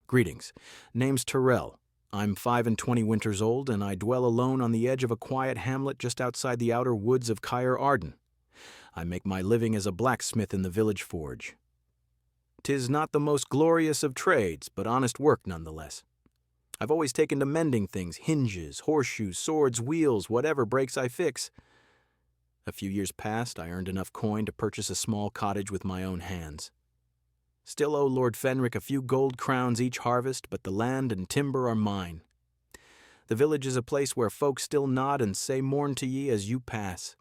Greetings. Name's Terrell. I'm 25 winters old, and I dwell alone on the edge of a quiet hamlet just outside the outer woods of Caer Arden. I make my living as a blacksmith in the village forge. 'Tis not the most glorious of trades, but honest work nonetheless. I've always taken to mending things, hinges, horseshoes, swords, wheels, whatever breaks I fix. A few years past, I earned enough coin to purchase a small cottage with my own hands. Still owe Lord Fenric a few gold crowns each harvest, but the land and timber are mine. The village is a place where folk still nod and say morn to ye as you pass.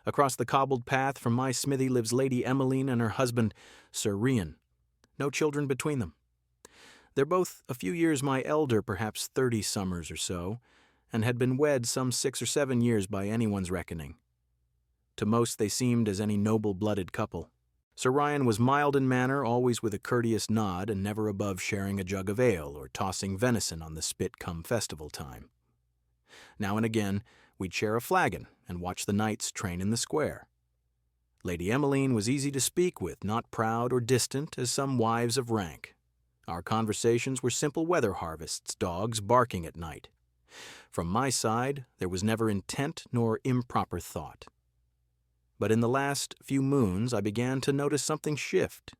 Across the cobbled path from my smithy lives Lady Emmeline and her husband, Sir Rian. No children between them. They're both a few years my elder, perhaps 30 summers or so, and had been wed some 6 or 7 years by anyone's reckoning. To most they seemed as any noble-blooded couple. Sir Rian was mild in manner, always with a courteous nod, and never above sharing a jug of ale or tossing venison on the spit come festival time. Now and again we'd share a flagon and watch the knights train in the square. Lady Emmeline was easy to speak with, not proud or distant as some wives of rank. Our conversations were simple weather harvests, dogs barking at night. From my side, there was never intent nor improper thought. But in the last few moons, I began to notice something shift.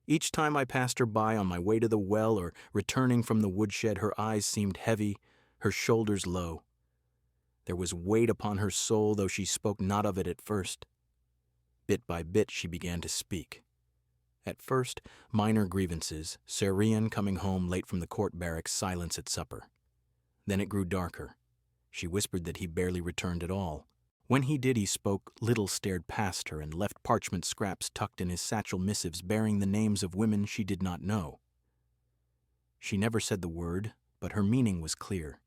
Each time I passed her by on my way to the well or returning from the woodshed, her eyes seemed heavy, her shoulders low. There was weight upon her soul, though she spoke not of it at first. Bit by bit, she began to speak. At first, minor grievances, Sir Rian coming home late from the court barracks, silence at supper. Then it grew darker. She whispered that he barely returned at all. When he did, he spoke, little stared past her and left parchment scraps tucked in his satchel missives bearing the names of women she did not know. She never said the word, but her meaning was clear.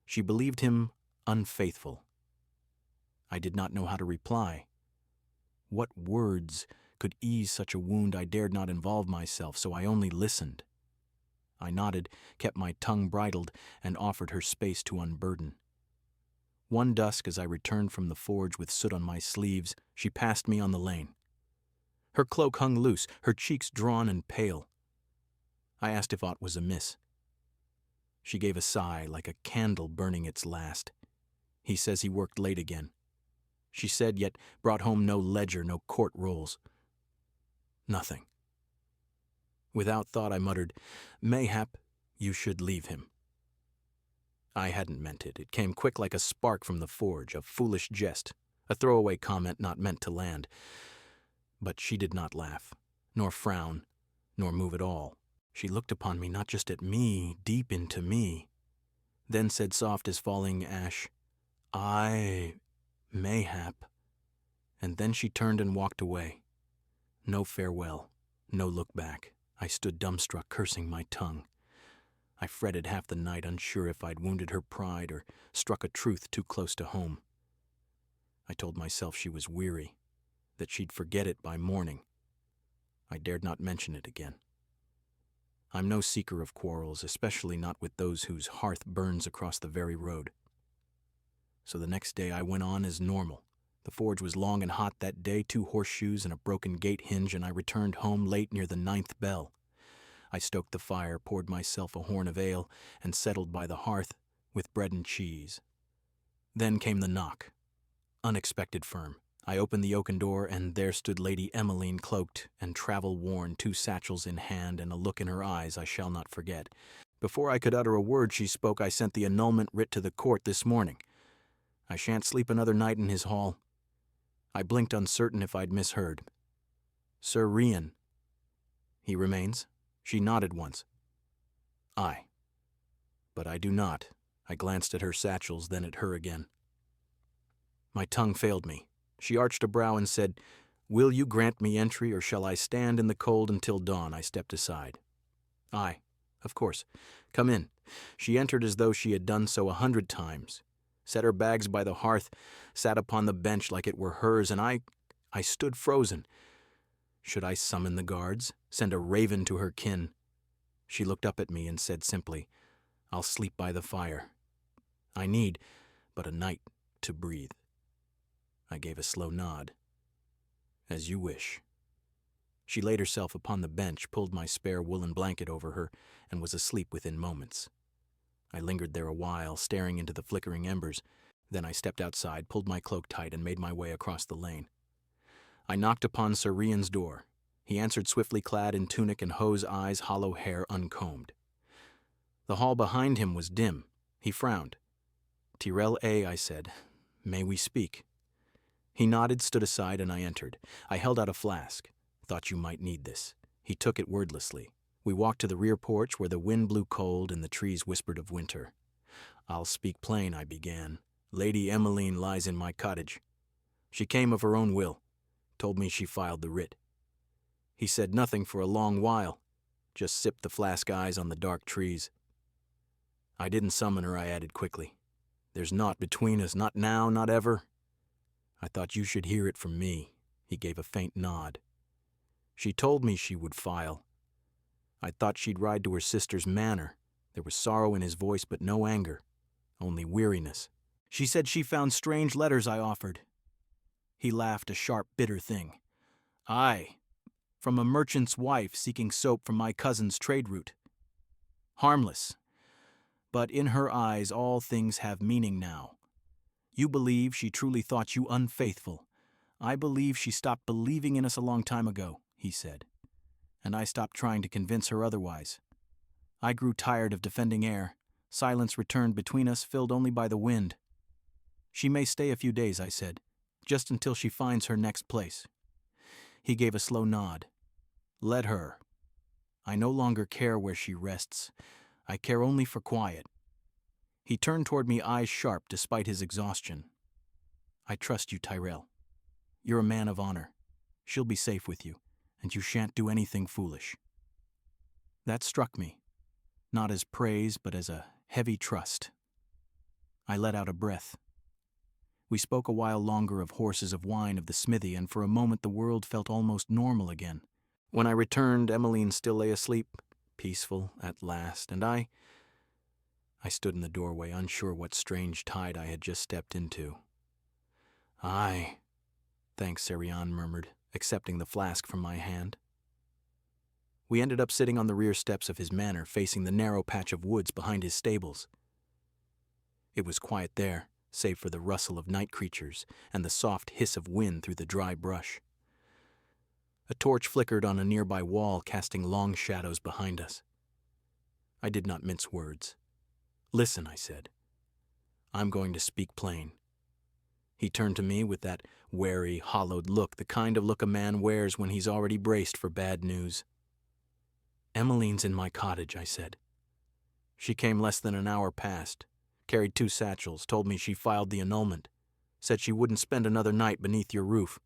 She believed him unfaithful. I did not know how to reply. What words could ease such a wound? I dared not involve myself, so I only listened. I nodded, kept my tongue bridled, and offered her space to unburden. One dusk, as I returned from the forge with soot on my sleeves, she passed me on the lane. Her cloak hung loose, her cheeks drawn and pale. I asked if aught was amiss. She gave a sigh, like a candle burning its last. He says he worked late again. She said, yet brought home no ledger, no court rolls. Nothing. Without thought I muttered, "Mayhap you should leave him." I hadn't meant it. It came quick like a spark from the forge, a foolish jest, a throwaway comment not meant to land. But she did not laugh, nor frown, nor move at all. She looked upon me, not just at me, deep into me, then said soft as falling ash, Mayhap. And then she turned and walked away. No farewell, no look back. I stood dumbstruck, cursing my tongue. I fretted half the night, unsure if I'd wounded her pride or struck a truth too close to home. I told myself she was weary, that she'd forget it by morning. I dared not mention it again. I'm no seeker of quarrels, especially not with those whose hearth burns across the very road. So the next day I went on as normal. The forge was long and hot that day, 2 horseshoes and a broken gate hinge, and I returned home late near the 9th bell. I stoked the fire, poured myself a horn of ale, and settled by the hearth with bread and cheese. Then came the knock. Unexpected firm. I opened the oaken door, and there stood Lady Emmeline, cloaked and travel-worn, 2 satchels in hand, and a look in her eyes I shall not forget. Before I could utter a word, she spoke. "I sent the annulment writ to the court this morning. I shan't sleep another night in his hall." I blinked, uncertain if I'd misheard. "Sir Rian. He remains?" She nodded once. "Aye. But I do not." I glanced at her satchels, then at her again. My tongue failed me. She arched a brow and said, "Will you grant me entry, or shall I stand in the cold until dawn?" I stepped aside. "Aye, of course. Come in." She entered as though she had done so 100 times, set her bags by the hearth, sat upon the bench like it were hers, and I stood frozen. Should I summon the guards, send a raven to her kin? She looked up at me and said simply, "I'll sleep by the fire. I need but a night to breathe." I gave a slow nod. "As you wish." She laid herself upon the bench, pulled my spare woolen blanket over her, and was asleep within moments. I lingered there a while, staring into the flickering embers. Then I stepped outside, pulled my cloak tight, and made my way across the lane. I knocked upon Sir Rian's door. He answered swiftly, clad in tunic and hose, eyes, hollow hair uncombed. The hall behind him was dim. He frowned. "Tyrell A," I said. "May we speak?" He nodded, stood aside, and I entered. I held out a flask. "Thought you might need this." He took it wordlessly. We walked to the rear porch where the wind blew cold and the trees whispered of winter. "I'll speak plain," I began. "Lady Emmeline lies in my cottage. She came of her own will. Told me she filed the writ." He said nothing for a long while, just sipped the flask, eyes on the dark trees. "I didn't summon her," I added quickly. "There's naught between us, not now, not ever. I thought you should hear it from me." He gave a faint nod. "She told me she would file. I thought she'd ride to her sister's manor." There was sorrow in his voice, but no anger, only weariness. "She said she found strange letters I offered." He laughed, a sharp, bitter thing. "Aye, from a merchant's wife seeking soap from my cousin's trade route. Harmless. But in her eyes all things have meaning now. You believe she truly thought you unfaithful. I believe she stopped believing in us a long time ago," he said. "And I stopped trying to convince her otherwise. I grew tired of defending air. Silence returned between us, filled only by the wind." "She may stay a few days," I said, "just until she finds her next place." He gave a slow nod. "Let her. I no longer care where she rests. I care only for quiet." He turned toward me, eyes sharp despite his exhaustion. "I trust you, Tyrell. You're a man of honor. She'll be safe with you, and you shan't do anything foolish." That struck me, not as praise, but as a heavy trust. I let out a breath. We spoke a while longer of horses, of wine, of the smithy, and for a moment the world felt almost normal again. When I returned, Emmeline still lay asleep, peaceful at last, and I stood in the doorway, unsure what strange tide I had just stepped into. "Aye," thanks, Sir Rian murmured, accepting the flask from my hand. We ended up sitting on the rear steps of his manor, facing the narrow patch of woods behind his stables. It was quiet there, save for the rustle of night creatures and the soft hiss of wind through the dry brush. A torch flickered on a nearby wall, casting long shadows behind us. I did not mince words. "Listen," I said. "I'm going to speak plain." He turned to me with that wary, hollowed look, the kind of look a man wears when he's already braced for bad news. "Emmeline's in my cottage," I said. "She came less than an hour past, carried 2 satchels, told me she filed the annulment, said she wouldn't spend another night beneath your roof."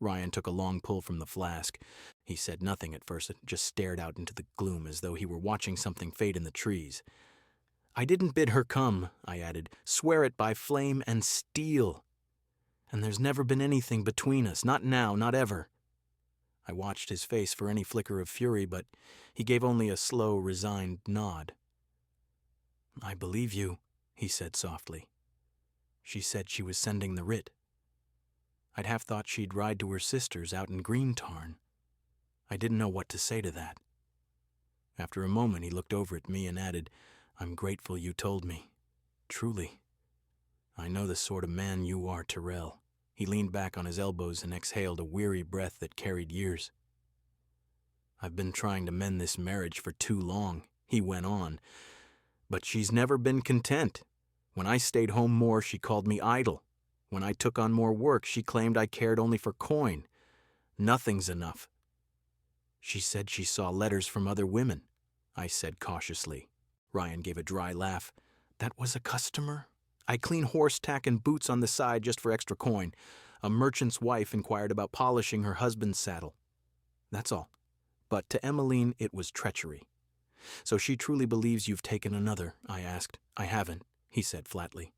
Ryan took a long pull from the flask. He said nothing at first, just stared out into the gloom as though he were watching something fade in the trees. "I didn't bid her come," I added. "Swear it by flame and steel. And there's never been anything between us, not now, not ever." I watched his face for any flicker of fury, but he gave only a slow, resigned nod. "I believe you," he said softly. "She said she was sending the writ. I'd half thought she'd ride to her sister's out in Greentarn. I didn't know what to say to that." After a moment he looked over at me and added, "I'm grateful you told me. Truly. I know the sort of man you are, Tyrell." He leaned back on his elbows and exhaled a weary breath that carried years. "I've been trying to mend this marriage for too long," he went on. "But she's never been content. When I stayed home more, she called me idle. When I took on more work, she claimed I cared only for coin. Nothing's enough." "She said she saw letters from other women," I said cautiously. Ryan gave a dry laugh. "That was a customer? I clean horse tack and boots on the side just for extra coin. A merchant's wife inquired about polishing her husband's saddle. That's all. But to Emmeline it was treachery." "So she truly believes you've taken another?" I asked. "I haven't," he said flatly.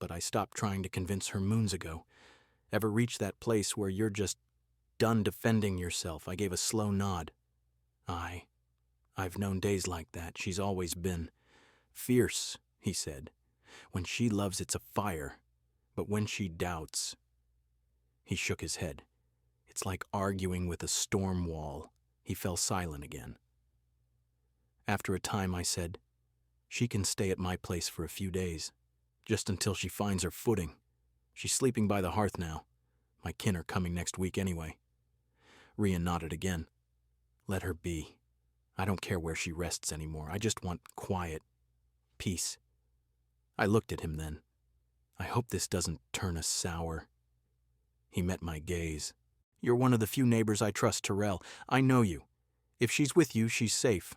"But I stopped trying to convince her moons ago. Ever reach that place where you're just done defending yourself?" I gave a slow nod. "Aye. I've known days like that. She's always been fierce," he said. "When she loves, it's a fire. But when she doubts—" He shook his head. It's like arguing with a storm wall. He fell silent again. After a time, I said, "She can stay at my place for a few days, just until she finds her footing. She's sleeping by the hearth now. My kin are coming next week anyway." Rian nodded again. "Let her be. I don't care where she rests anymore. I just want quiet, peace." I looked at him then. "I hope this doesn't turn us sour." He met my gaze. "You're one of the few neighbors I trust, Terrell. I know you. If she's with you, she's safe.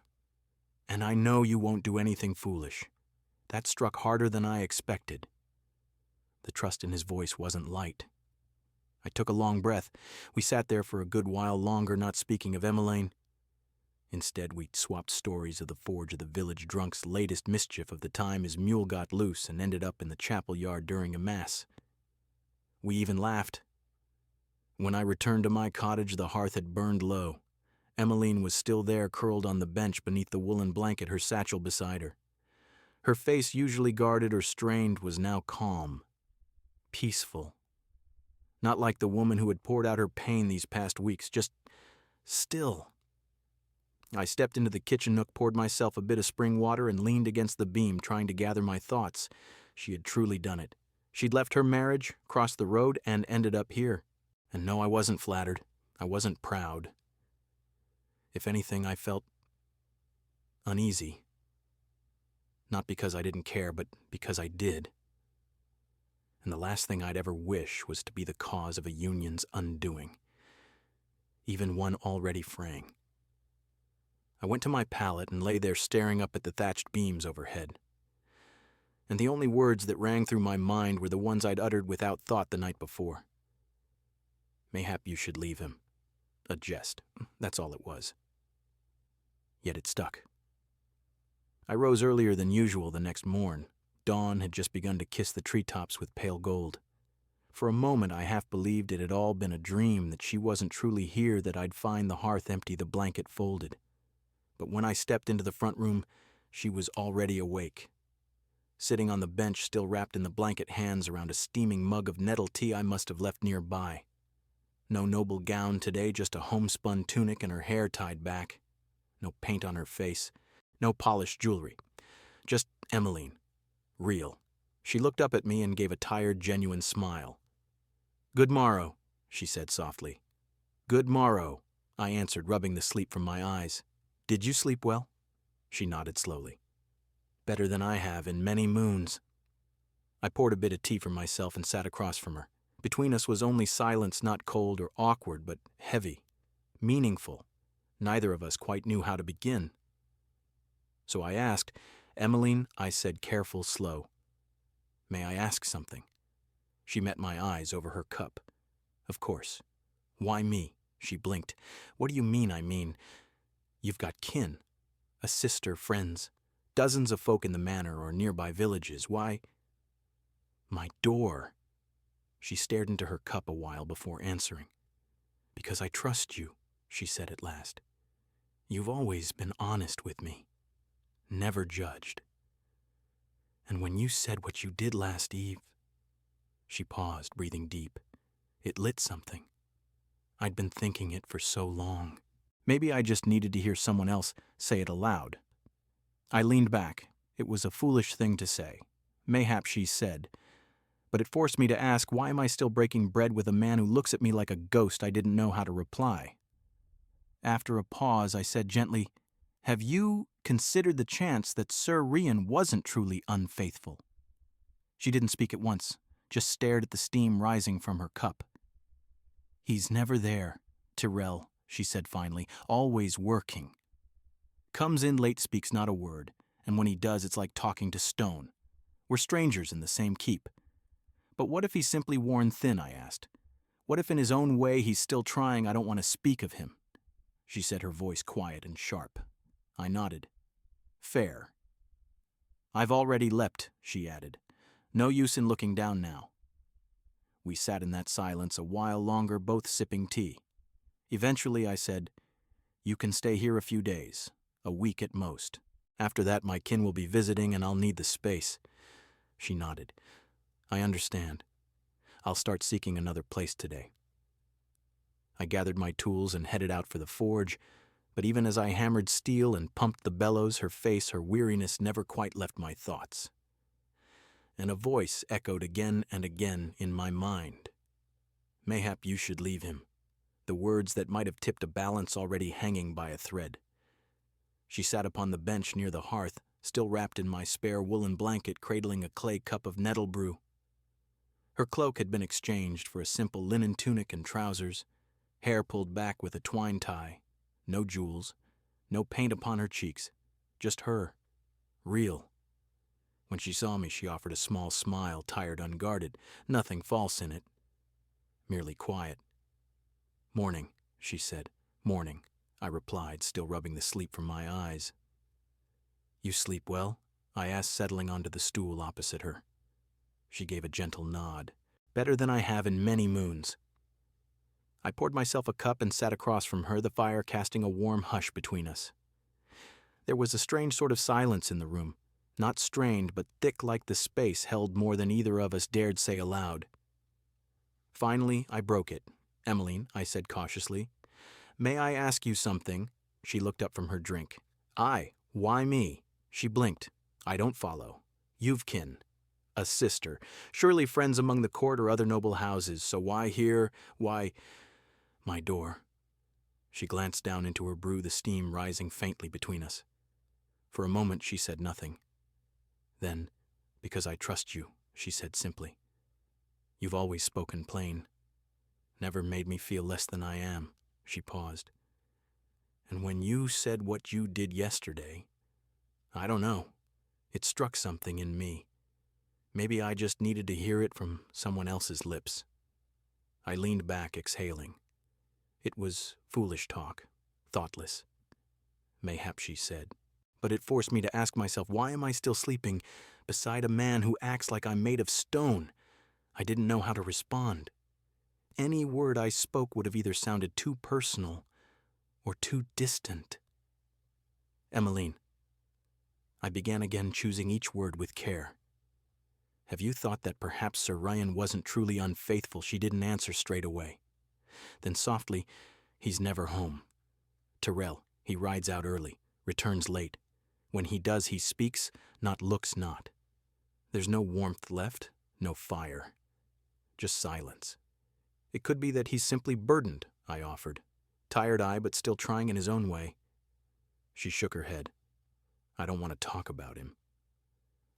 And I know you won't do anything foolish." That struck harder than I expected. The trust in his voice wasn't light. I took a long breath. We sat there for a good while longer, not speaking of Emmeline. Instead, we swapped stories of the forge of the village drunk's latest mischief of the time his mule got loose and ended up in the chapel yard during a mass. We even laughed. When I returned to my cottage, the hearth had burned low. Emmeline was still there, curled on the bench beneath the woolen blanket, her satchel beside her. Her face, usually guarded or strained, was now calm, peaceful. Not like the woman who had poured out her pain these past weeks, just still. I stepped into the kitchen nook, poured myself a bit of spring water, and leaned against the beam, trying to gather my thoughts. She had truly done it. She'd left her marriage, crossed the road, and ended up here. And no, I wasn't flattered. I wasn't proud. If anything, I felt uneasy. Not because I didn't care, but because I did. And the last thing I'd ever wish was to be the cause of a union's undoing, even one already fraying. I went to my pallet and lay there staring up at the thatched beams overhead. And the only words that rang through my mind were the ones I'd uttered without thought the night before. "Mayhap you should leave him." A jest. That's all it was. Yet it stuck. I rose earlier than usual the next morn. Dawn had just begun to kiss the treetops with pale gold. For a moment I half believed it had all been a dream, that she wasn't truly here, that I'd find the hearth empty, the blanket folded. But when I stepped into the front room, she was already awake. Sitting on the bench, still wrapped in the blanket, hands around a steaming mug of nettle tea I must have left nearby. No noble gown today, just a homespun tunic and her hair tied back. No paint on her face, no polished jewelry. Just Emmeline. Real. She looked up at me and gave a tired, genuine smile. "Good morrow," she said softly. "Good morrow," I answered, rubbing the sleep from my eyes. "Did you sleep well?" She nodded slowly. "Better than I have in many moons." I poured a bit of tea for myself and sat across from her. Between us was only silence, not cold or awkward, but heavy, meaningful. Neither of us quite knew how to begin. So I asked, "Emmeline," I said, careful, slow, "may I ask something?" She met my eyes over her cup. "Of course." "Why me?" She blinked. "What do you mean, I mean? You've got kin, a sister, friends, dozens of folk in the manor or nearby villages. Why?" "My door." She stared into her cup a while before answering. "Because I trust you," she said at last. "You've always been honest with me, never judged. And when you said what you did last eve..." She paused, breathing deep. It lit something. I'd been thinking it for so long. Maybe I just needed to hear someone else say it aloud. I leaned back. It was a foolish thing to say. Mayhap she said. But it forced me to ask, why am I still breaking bread with a man who looks at me like a ghost? I didn't know how to reply. After a pause, I said gently, "Have you considered the chance that Sir Rian wasn't truly unfaithful?" She didn't speak at once, just stared at the steam rising from her cup. "He's never there, Tyrell," she said finally, "always working. Comes in late, speaks not a word, and when he does, it's like talking to stone. We're strangers in the same keep. But what if he's simply worn thin?" I asked. "What if in his own way he's still trying? I don't want to speak of him." She said, her voice quiet and sharp. I nodded. "Fair." "I've already leapt," she added. "No use in looking down now." We sat in that silence a while longer, both sipping tea. Eventually I said, "You can stay here a few days, a week at most. After that my kin will be visiting and I'll need the space." She nodded. "I understand. I'll start seeking another place today." I gathered my tools and headed out for the forge, but even as I hammered steel and pumped the bellows, her face, her weariness never quite left my thoughts. And a voice echoed again and again in my mind. Mayhap you should leave him. The words that might have tipped a balance already hanging by a thread. She sat upon the bench near the hearth, still wrapped in my spare woolen blanket, cradling a clay cup of nettle brew. Her cloak had been exchanged for a simple linen tunic and trousers, hair pulled back with a twine tie, no jewels, no paint upon her cheeks, just her, real. When she saw me, she offered a small smile, tired, unguarded, nothing false in it, merely quiet. "Morning," she said. "Morning," I replied, still rubbing the sleep from my eyes. "You sleep well?" I asked, settling onto the stool opposite her. She gave a gentle nod. "Better than I have in many moons." I poured myself a cup and sat across from her, the fire casting a warm hush between us. There was a strange sort of silence in the room, not strained, but thick like the space held more than either of us dared say aloud. Finally, I broke it. "Emmeline," I said cautiously, "may I ask you something?" She looked up from her drink. "Aye, why me?" She blinked. "I don't follow. You've kin. A sister. Surely friends among the court or other noble houses. So why here? Why, my door." She glanced down into her brew, the steam rising faintly between us. For a moment she said nothing. Then, "Because I trust you," she said simply. "You've always spoken plain. Never made me feel less than I am." She paused. "And when you said what you did yesterday, I don't know. It struck something in me. Maybe I just needed to hear it from someone else's lips." I leaned back, exhaling. It was foolish talk, thoughtless. Mayhap, she said. But it forced me to ask myself, why am I still sleeping beside a man who acts like I'm made of stone? I didn't know how to respond. Any word I spoke would have either sounded too personal or too distant. "Emmeline," I began again, choosing each word with care. "Have you thought that perhaps Sir Ryan wasn't truly unfaithful?" She didn't answer straight away. Then softly, "He's never home. Tyrrell, he rides out early, returns late. When he does, he speaks, not looks not. There's no warmth left, no fire. Just silence. It could be that he's simply burdened," I offered. Tired-eyed, but still trying in his own way. She shook her head. "I don't want to talk about him."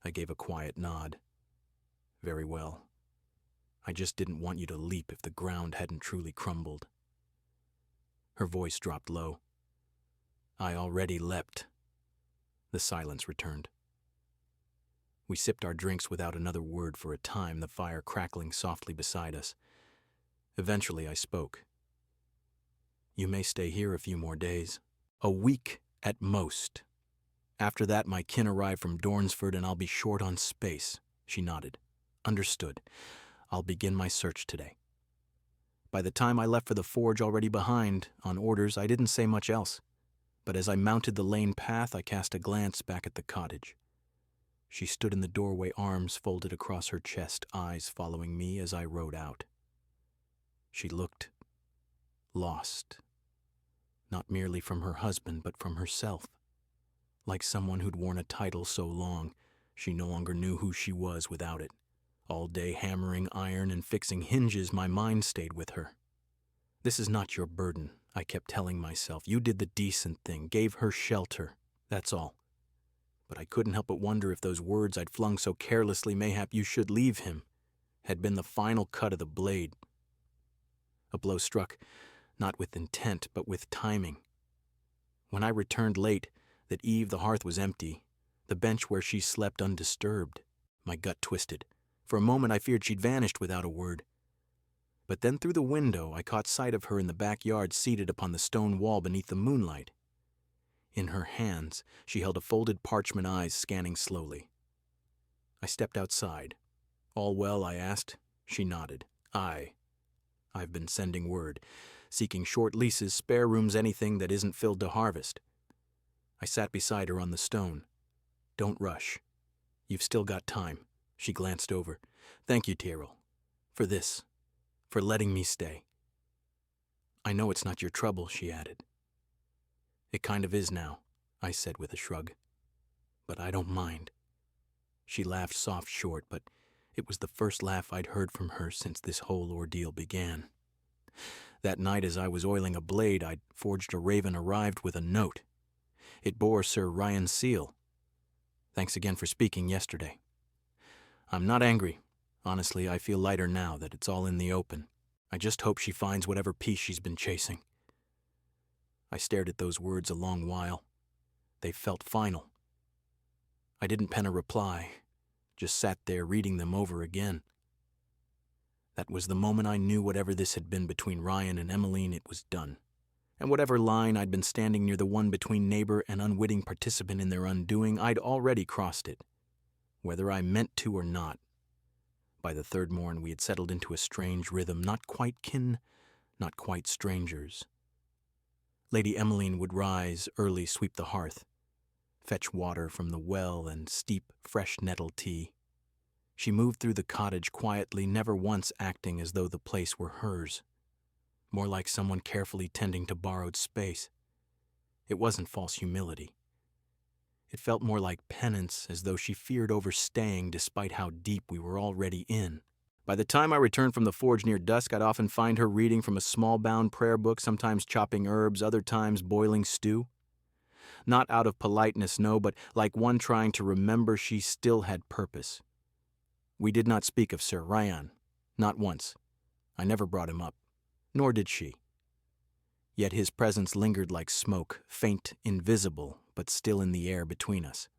I gave a quiet nod. "Very well. I just didn't want you to leap if the ground hadn't truly crumbled." Her voice dropped low. "I already leapt." The silence returned. We sipped our drinks without another word for a time, the fire crackling softly beside us. Eventually I spoke. "You may stay here a few more days. A week at most. After that, my kin arrive from Dornsford and I'll be short on space." She nodded. "Understood. I'll begin my search today." By the time I left for the forge already behind, on orders, I didn't say much else. But as I mounted the lane path, I cast a glance back at the cottage. She stood in the doorway, arms folded across her chest, eyes following me as I rode out. She looked lost, not merely from her husband, but from herself. Like someone who'd worn a title so long, she no longer knew who she was without it. All day hammering iron and fixing hinges, my mind stayed with her. "This is not your burden," I kept telling myself. "You did the decent thing, gave her shelter. That's all." But I couldn't help but wonder if those words I'd flung so carelessly, "Mayhap you should leave him," had been the final cut of the blade. A blow struck, not with intent, but with timing. When I returned late, that eve the hearth was empty, the bench where she slept undisturbed. My gut twisted. For a moment I feared she'd vanished without a word. But then through the window I caught sight of her in the backyard, seated upon the stone wall beneath the moonlight. In her hands she held a folded parchment, eyes scanning slowly. I stepped outside. "All well?" I asked. She nodded. "Aye. I've been sending word. Seeking short leases, spare rooms, anything that isn't filled to harvest." I sat beside her on the stone. "Don't rush. You've still got time." She glanced over. "Thank you, Tyrrell. For this. For letting me stay." I know it's not your trouble, she added. It kind of is now, I said with a shrug. But I don't mind. She laughed soft short, but it was the first laugh I'd heard from her since this whole ordeal began. That night as I was oiling a blade, I'd forged a raven arrived with a note. It bore Sir Ryan's seal. Thanks again for speaking yesterday. I'm not angry. Honestly, I feel lighter now that it's all in the open. I just hope she finds whatever peace she's been chasing. I stared at those words a long while. They felt final. I didn't pen a reply, just sat there reading them over again. That was the moment I knew whatever this had been between Ryan and Emmeline, it was done. And whatever line I'd been standing near the one between neighbor and unwitting participant in their undoing, I'd already crossed it, whether I meant to or not. By the third morn, we had settled into a strange rhythm, not quite kin, not quite strangers. Lady Emmeline would rise early, sweep the hearth, fetch water from the well, and steep fresh nettle tea. She moved through the cottage quietly, never once acting as though the place were hers. More like someone carefully tending to borrowed space. It wasn't false humility. It felt more like penance, as though she feared overstaying despite how deep we were already in. By the time I returned from the forge near dusk, I'd often find her reading from a small-bound prayer book, sometimes chopping herbs, other times boiling stew. Not out of politeness, no, but like one trying to remember she still had purpose. We did not speak of Sir Ryan, not once. I never brought him up, nor did she. Yet his presence lingered like smoke, faint, invisible, but still in the air between us.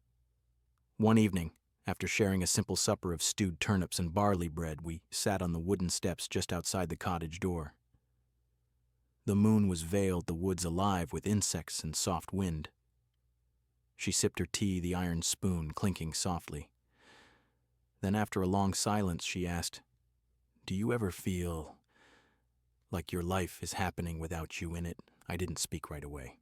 One evening, after sharing a simple supper of stewed turnips and barley bread, we sat on the wooden steps just outside the cottage door. The moon was veiled, the woods alive with insects and soft wind. She sipped her tea, the iron spoon clinking softly. Then after a long silence, she asked, "Do you ever feel like your life is happening without you in it?" I didn't speak right away.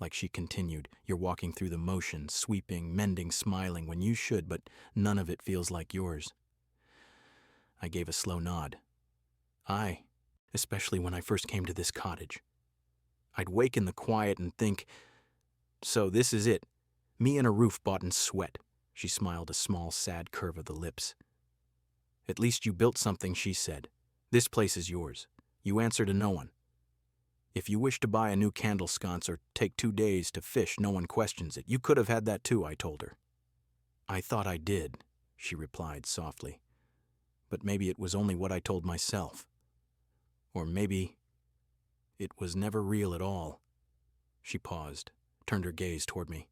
Like she continued, "You're walking through the motions, sweeping, mending, smiling when you should, but none of it feels like yours." I gave a slow nod. Aye, especially when I first came to this cottage. I'd wake in the quiet and think, so this is it, me and a roof bought in sweat. She smiled a small, sad curve of the lips. "At least you built something," she said. "This place is yours. You answer to no one. If you wish to buy a new candle sconce or take 2 days to fish, no one questions it. You could have had that too," I told her. "I thought I did," she replied softly. "But maybe it was only what I told myself. Or maybe it was never real at all." She paused, turned her gaze toward me.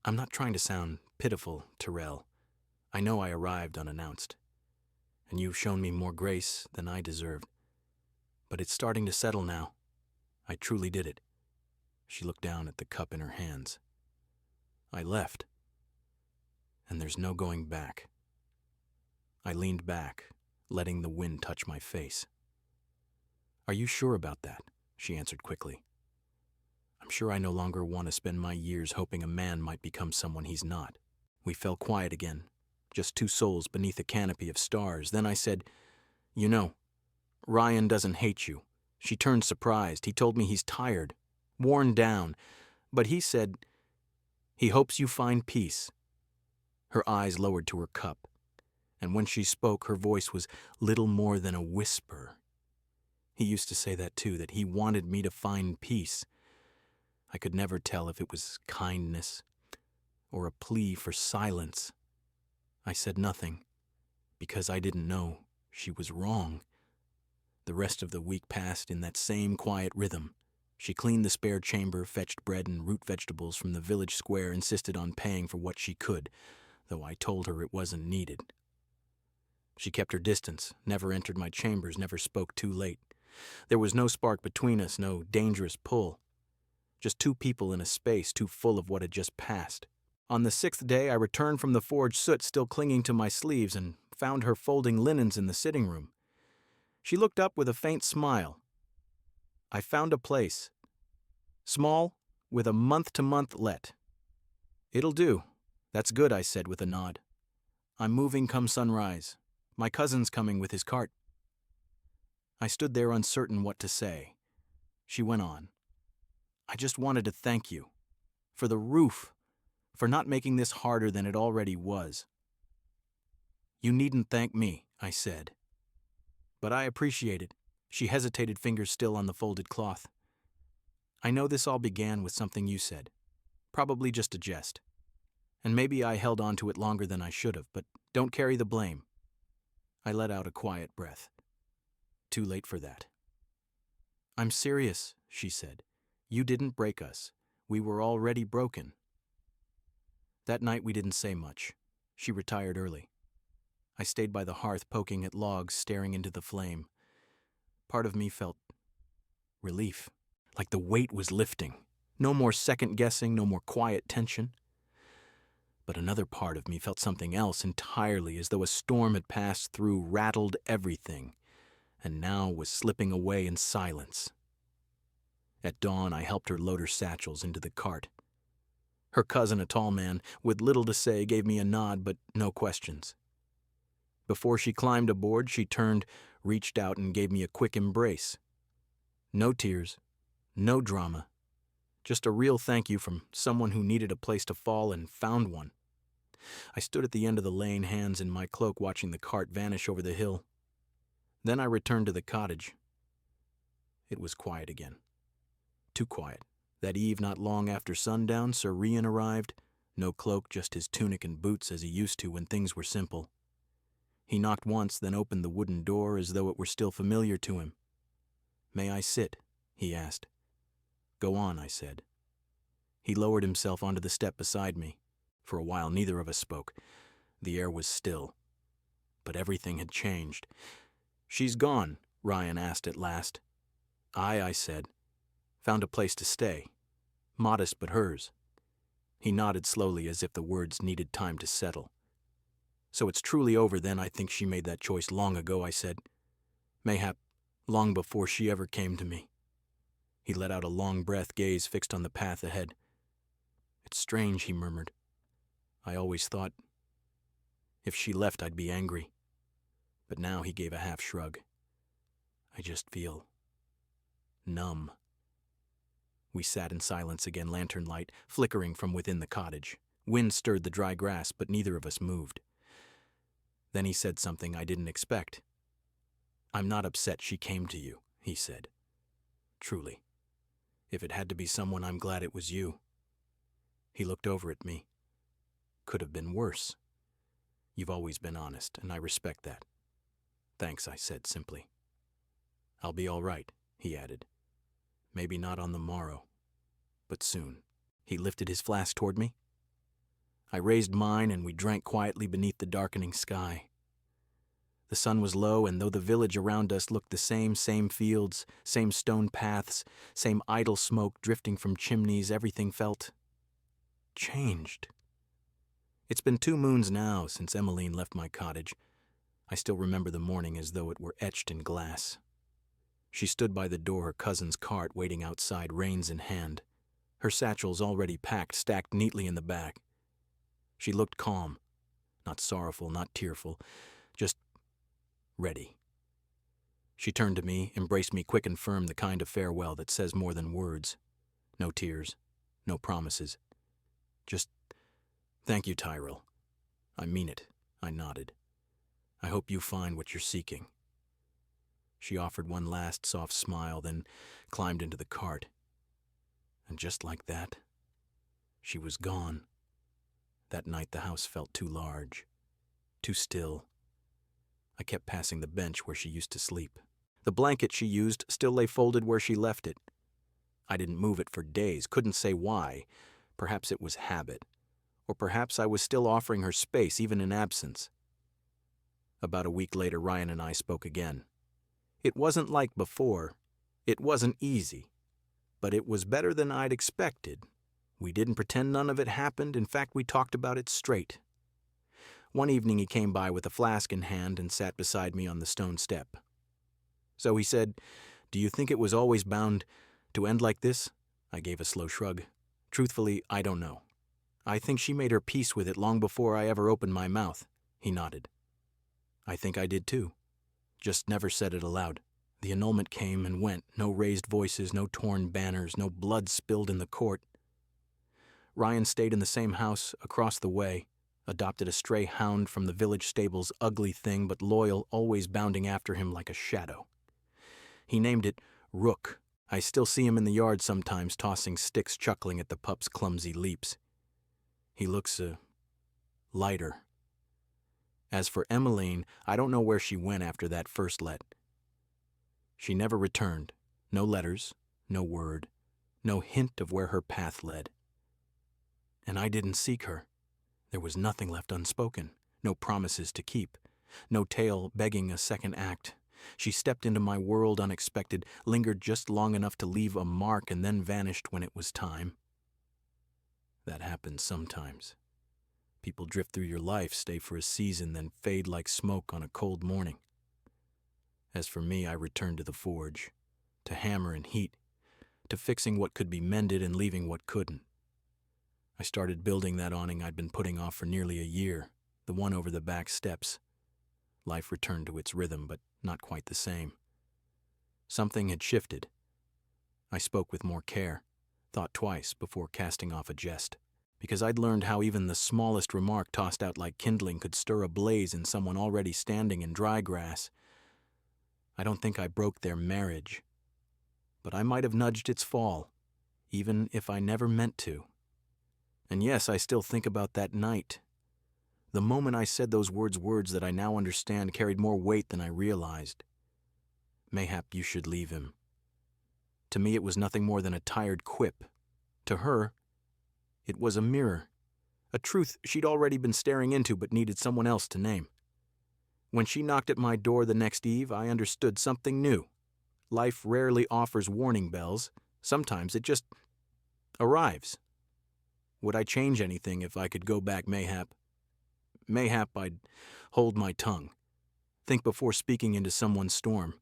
"I'm not trying to sound pitiful, Tyrell. I know I arrived unannounced, and you've shown me more grace than I deserved. But it's starting to settle now. I truly did it." She looked down at the cup in her hands. "I left, and there's no going back." I leaned back, letting the wind touch my face. "Are you sure about that?" she answered quickly. "I'm sure I no longer want to spend my years hoping a man might become someone he's not." We fell quiet again, just two souls beneath a canopy of stars. Then I said, "You know, Ryan doesn't hate you." She turned surprised. "He told me he's tired, worn down, but he said he hopes you find peace." Her eyes lowered to her cup, and when she spoke, her voice was little more than a whisper. "He used to say that too, that he wanted me to find peace." I could never tell if it was kindness or a plea for silence. I said nothing, because I didn't know she was wrong. The rest of the week passed in that same quiet rhythm. She cleaned the spare chamber, fetched bread and root vegetables from the village square, insisted on paying for what she could, though I told her it wasn't needed. She kept her distance, never entered my chambers, never spoke too late. There was no spark between us, no dangerous pull. Just two people in a space too full of what had just passed. On the 6th day, I returned from the forge, soot still clinging to my sleeves, and found her folding linens in the sitting room. She looked up with a faint smile. "I found a place. Small, with a month-to-month let." "It'll do. That's good," I said with a nod. "I'm moving come sunrise. My cousin's coming with his cart." I stood there uncertain what to say. She went on. I just wanted to thank you. For the roof. For not making this harder than it already was. You needn't thank me, I said. But I appreciate it. She hesitated, fingers still on the folded cloth. I know this all began with something you said. Probably just a jest. And maybe I held on to it longer than I should have, but don't carry the blame. I let out a quiet breath. Too late for that. I'm serious, she said. You didn't break us. We were already broken. That night we didn't say much. She retired early. I stayed by the hearth, poking at logs, staring into the flame. Part of me felt relief, like the weight was lifting. No more second-guessing, no more quiet tension. But another part of me felt something else entirely, as though a storm had passed through, rattled everything, and now was slipping away in silence. At dawn, I helped her load her satchels into the cart. Her cousin, a tall man, with little to say, gave me a nod, but no questions. Before she climbed aboard, she turned, reached out, and gave me a quick embrace. No tears, no drama, just a real thank you from someone who needed a place to fall and found one. I stood at the end of the lane, hands in my cloak, watching the cart vanish over the hill. Then I returned to the cottage. It was quiet again. Too quiet. That eve, not long after sundown, Sir Rian arrived. No cloak, just his tunic and boots as he used to when things were simple. He knocked once, then opened the wooden door as though it were still familiar to him. May I sit? He asked. Go on, I said. He lowered himself onto the step beside me. For a while, neither of us spoke. The air was still. But everything had changed. She's gone, Ryan asked at last. I said. Found a place to stay. Modest, but hers. He nodded slowly as if the words needed time to settle. So it's truly over then. I think she made that choice long ago, I said. Mayhap long before she ever came to me. He let out a long breath, gaze fixed on the path ahead. It's strange, he murmured. I always thought if she left I'd be angry. But now he gave a half shrug. I just feel numb. We sat in silence again, lantern light flickering from within the cottage. Wind stirred the dry grass, but neither of us moved. Then he said something I didn't expect. I'm not upset she came to you, he said. Truly. If it had to be someone, I'm glad it was you. He looked over at me. Could have been worse. You've always been honest, and I respect that. Thanks, I said simply. I'll be all right, he added. Maybe not on the morrow, but soon. He lifted his flask toward me. I raised mine, and we drank quietly beneath the darkening sky. The sun was low, and though the village around us looked the same fields, same stone paths, same idle smoke drifting from chimneys, everything felt changed. It's been 2 moons now since Emmeline left my cottage. I still remember the morning as though it were etched in glass. She stood by the door, her cousin's cart waiting outside, reins in hand. Her satchels already packed, stacked neatly in the back. She looked calm, not sorrowful, not tearful, just ready. She turned to me, embraced me quick and firm, the kind of farewell that says more than words. No tears, no promises. Just, thank you, Tyrell. I mean it, I nodded. I hope you find what you're seeking. She offered one last soft smile, then climbed into the cart. And just like that, she was gone. That night the house felt too large, too still. I kept passing the bench where she used to sleep. The blanket she used still lay folded where she left it. I didn't move it for days, couldn't say why. Perhaps it was habit, or perhaps I was still offering her space even in absence. About a week later, Ryan and I spoke again. It wasn't like before. It wasn't easy. But it was better than I'd expected. We didn't pretend none of it happened. In fact, we talked about it straight. One evening he came by with a flask in hand and sat beside me on the stone step. So he said, "Do you think it was always bound to end like this?" I gave a slow shrug. Truthfully, I don't know. I think she made her peace with it long before I ever opened my mouth. He nodded. I think I did too. Just never said it aloud. The annulment came and went, no raised voices, no torn banners, no blood spilled in the court. Ryan stayed in the same house across the way, adopted a stray hound from the village stables, ugly thing but loyal, always bounding after him like a shadow. He named it Rook. I still see him in the yard sometimes, tossing sticks, chuckling at the pup's clumsy leaps. He looks, lighter. As for Emmeline, I don't know where she went after that first let. She never returned. No letters, no word, no hint of where her path led. And I didn't seek her. There was nothing left unspoken, no promises to keep, no tale begging a second act. She stepped into my world unexpected, lingered just long enough to leave a mark, and then vanished when it was time. That happens sometimes. People drift through your life, stay for a season, then fade like smoke on a cold morning. As for me, I returned to the forge, to hammer and heat, to fixing what could be mended and leaving what couldn't. I started building that awning I'd been putting off for nearly a year, the one over the back steps. Life returned to its rhythm, but not quite the same. Something had shifted. I spoke with more care, thought twice before casting off a jest, because I'd learned how even the smallest remark tossed out like kindling could stir a blaze in someone already standing in dry grass. I don't think I broke their marriage, but I might have nudged its fall, even if I never meant to. And yes, I still think about that night. The moment I said those words that I now understand carried more weight than I realized. Mayhap you should leave him. To me, it was nothing more than a tired quip. To her, it was a mirror, a truth she'd already been staring into but needed someone else to name. When she knocked at my door the next eve, I understood something new. Life rarely offers warning bells. Sometimes it just arrives. Would I change anything if I could go back, mayhap? Mayhap I'd hold my tongue, think before speaking into someone's storm.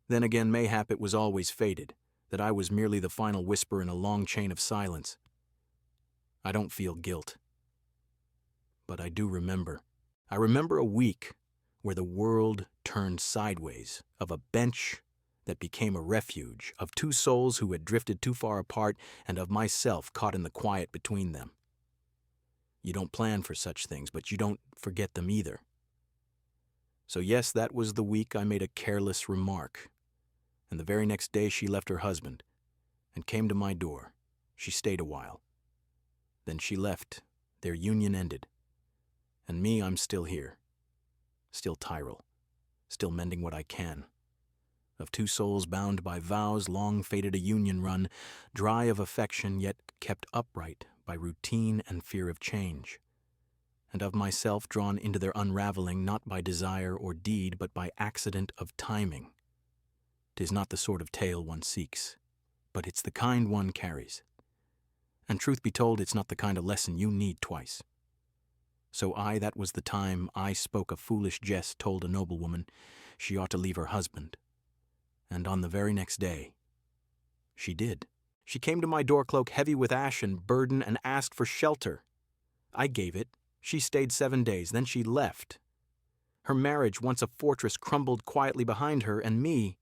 Then again, mayhap it was always fated, that I was merely the final whisper in a long chain of silence. I don't feel guilt. But I do remember. I remember a week where the world turned sideways, of a bench that became a refuge, of two souls who had drifted too far apart, and of myself caught in the quiet between them. You don't plan for such things, but you don't forget them either. So yes, that was the week I made a careless remark, and the very next day she left her husband and came to my door. She stayed a while. Then she left. Their union ended. And me, I'm still here. Still Tyrell. Still mending what I can. Of two souls bound by vows, long fated a union run, dry of affection, yet kept upright by routine and fear of change. And of myself drawn into their unraveling, not by desire or deed, but by accident of timing. 'Tis not the sort of tale one seeks, but it's the kind one carries. And truth be told, it's not the kind of lesson you need twice. So that was the time I spoke a foolish jest, told a noblewoman she ought to leave her husband. And on the very next day, she did. She came to my door-cloak heavy with ash and burden and asked for shelter. I gave it. She stayed 7 days, then she left. Her marriage, once a fortress, crumbled quietly behind her, and me,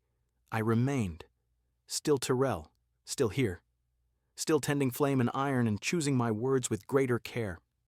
I remained. Still Tyrell, still here. Still tending flame and iron and choosing my words with greater care.